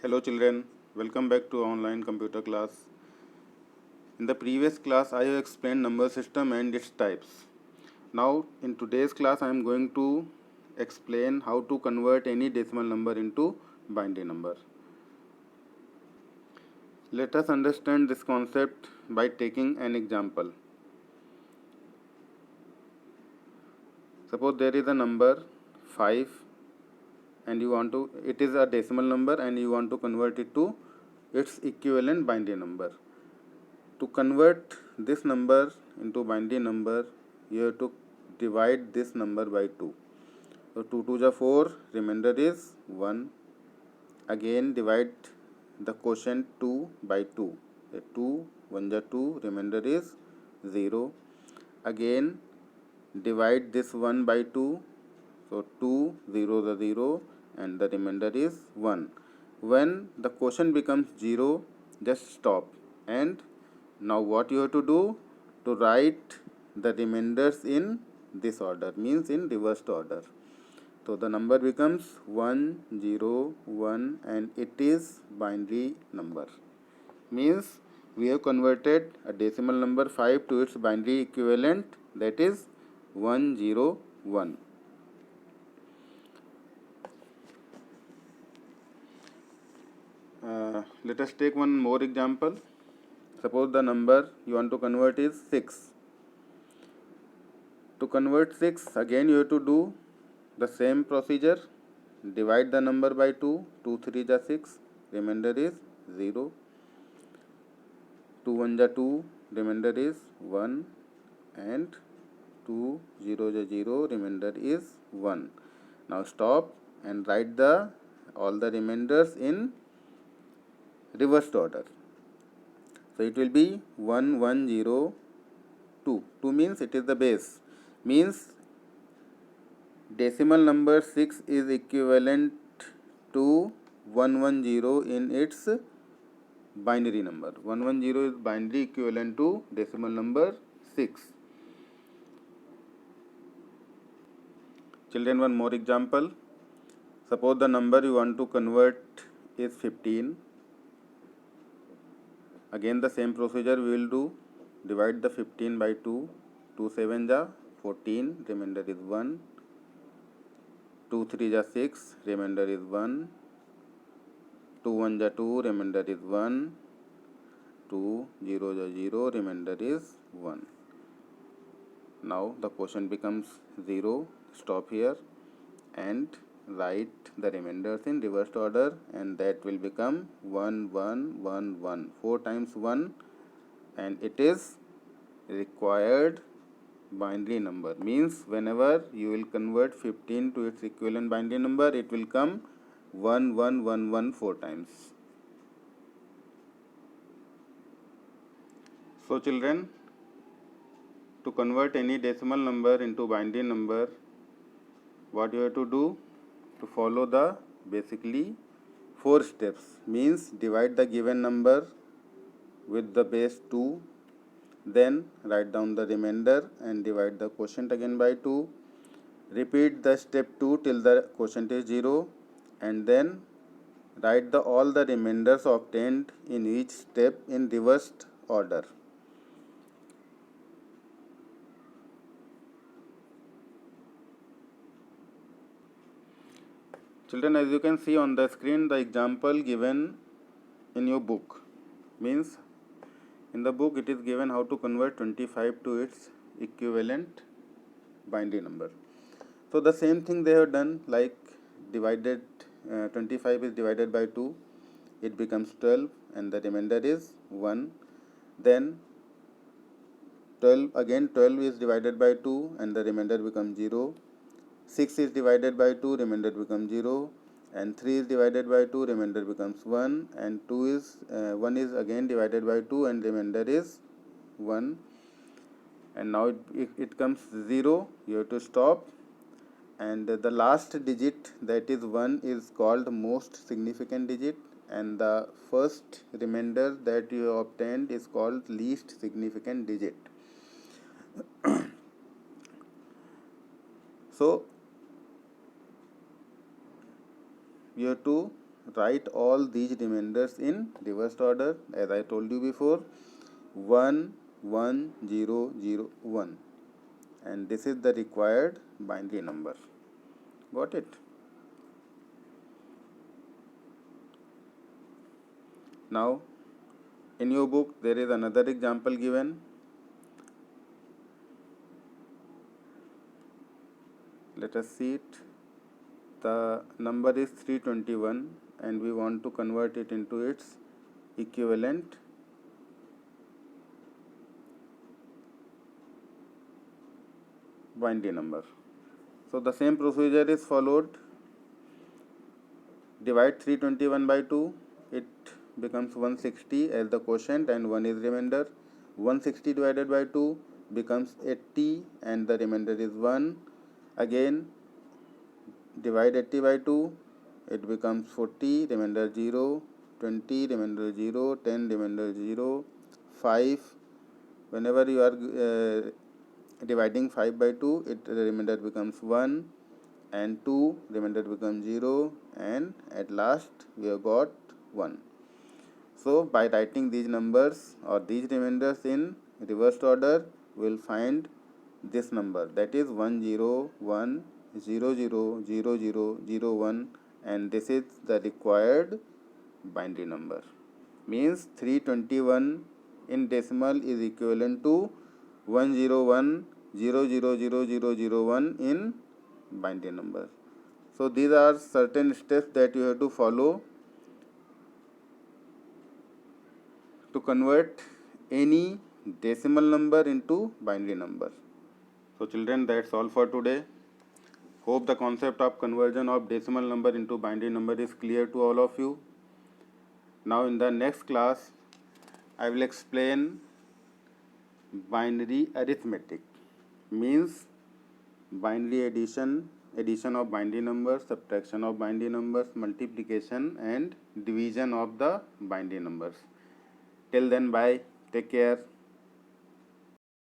Hello children, welcome back to online computer class. In the previous class I have explained number system and its types. Now in today's class I am going to explain how to convert any decimal number into binary number. Let us understand this concept by taking an example. Suppose there is a number 5 and it is a decimal number and you want to convert it to its equivalent binary number. To convert this number into binary number, you have to divide this number by 2. So 2 2 is 4, remainder is 1. Again divide the quotient 2 by 2. 2 1 is 2, remainder is 0. Again divide this 1 by 2. So 2 0 is 0 and the remainder is 1. When the quotient becomes 0, just stop. And now what you have to do? To write the remainders in this order, means in reversed order. So the number becomes 1 0 1 and it is binary number. Means we have converted a decimal number 5 to its binary equivalent, that is 101. Let us take one more example. Suppose the number you want to convert is 6. To convert 6, again you have to do the same procedure. Divide the number by 2. 2 3 is 6, remainder is 0. 2 1 is 2, remainder is 1. And 2 0 is 0, remainder is 1. Now stop and write all the remainders in reversed order. So it will be 1 1 0 2. 2 means it is the base. Means decimal number 6 is equivalent to 110 in its binary number. 110 is binary equivalent to decimal number 6. Children, one more example. Suppose the number you want to convert is 15. Again the same procedure we will do. Divide the 15 by 2. 2 7 is 14, remainder is 1. 2 3 is 6, remainder is 1. 2 1 is 2, remainder is 1. 2 0 is 0, remainder is 1. Now the quotient becomes 0. Stop here and write the remainders in reversed order, and that will become 1 1 1 1. 4 times 1, and it is required binary number. Means whenever you will convert 15 to its equivalent binary number, it will come 1 1 1 1 4 times. So children, to convert any decimal number into binary number, what you have to do? To follow the basically 4 steps. Means divide the given number with the base 2, then write down the remainder and divide the quotient again by 2. Repeat the step 2 till the quotient is 0, and then write all the remainders obtained in each step in reversed order. Children, as you can see on the screen, the example given in your book. Means in the book it is given how to convert 25 to its equivalent binary number. So the same thing they have done, like divided 25 is divided by 2, it becomes 12 and the remainder is 1. Then 12 is divided by 2 and the remainder becomes 0. 6 is divided by 2, remainder becomes 0, and 3 is divided by 2, remainder becomes 1, and 1 is again divided by 2 and remainder is 1. And now it comes 0, you have to stop, and the last digit, that is 1, is called most significant digit, and the first remainder that you have obtained is called least significant digit. So you have to write all these remainders in reversed order as I told you before. 1 1 0 0 1, and this is the required binary number. Got it? Now in your book there is another example given. Let us see it. The number is 321 and we want to convert it into its equivalent binary number. So the same procedure is followed. Divide 321 by 2, it becomes 160 as the quotient and 1 is remainder. 160 divided by 2 becomes 80 and the remainder is 1. Again divide 80 by 2, it becomes 40, remainder 0, 20, remainder 0, 10, remainder 0, 5. Whenever you are dividing 5 by 2, the remainder becomes 1, and 2, remainder becomes 0, and at last we have got 1. So by writing these numbers or these remainders in reversed order, we will find this number, that is 101 00 00 01, and this is the required binary number. Means 321 in decimal is equivalent to 101 000001 in binary number. So these are certain steps that you have to follow to convert any decimal number into binary number. So children, that's all for today. Hope the concept of conversion of decimal number into binary number is clear to all of you. Now in the next class, I will explain binary arithmetic, means binary addition of binary numbers, subtraction of binary numbers, multiplication and division of the binary numbers. Till then, bye, take care.